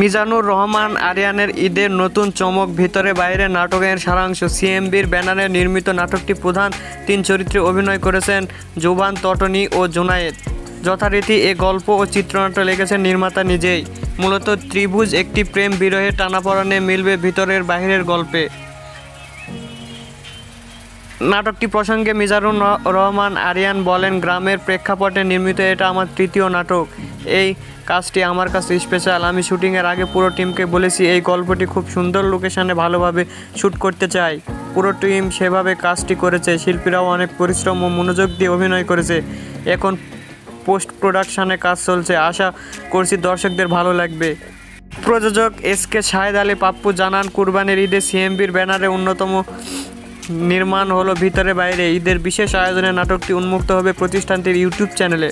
মিজানুর রহমান আরিয়ানের ঈদের নতুন চমক ভিতরে বাইরে নাটকের সারাংশ। সিএমবির ব্যানারে নির্মিত নাটকটি প্রধান তিন চরিত্রে অভিনয় করেছেন জোবান, তটনি ও জুনায়েদ। যথারীতি এ গল্প ও চিত্রনাট্য লিখেছেন নির্মাতা নিজেই। মূলত ত্রিভুজ একটি প্রেম বিরহের টানাপোড়েনে মিলবে ভিতরের বাইরের গল্পে। নাটকটি প্রসঙ্গে মিজানুর রহমান আরিয়ান বলেন, গ্রামের প্রেক্ষাপটে নির্মিত এটা আমার তৃতীয় নাটক। এই কাজটি আমার কাছে স্পেশাল। আমি শুটিংয়ের আগে পুরো টিমকে বলেছি এই গল্পটি খুব সুন্দর লোকেশনে ভালোভাবে শ্যুট করতে চাই। পুরো টিম সেভাবে কাজটি করেছে। শিল্পীরাও অনেক পরিশ্রম ও মনোযোগ দিয়ে অভিনয় করেছে। এখন পোস্ট প্রোডাকশানে কাজ চলছে। আশা করছি দর্শকদের ভালো লাগবে। প্রযোজক এসকে শাহেদ আলী পাপ্পু জানান, কুরবানির ঈদে সিএমবির ব্যানারে অন্যতম নির্মাণ হলো ভিতরে বাইরে। ঈদের বিশেষ আয়োজনে নাটকটি উন্মুক্ত হবে প্রতিষ্ঠানটির ইউটিউব চ্যানেলে।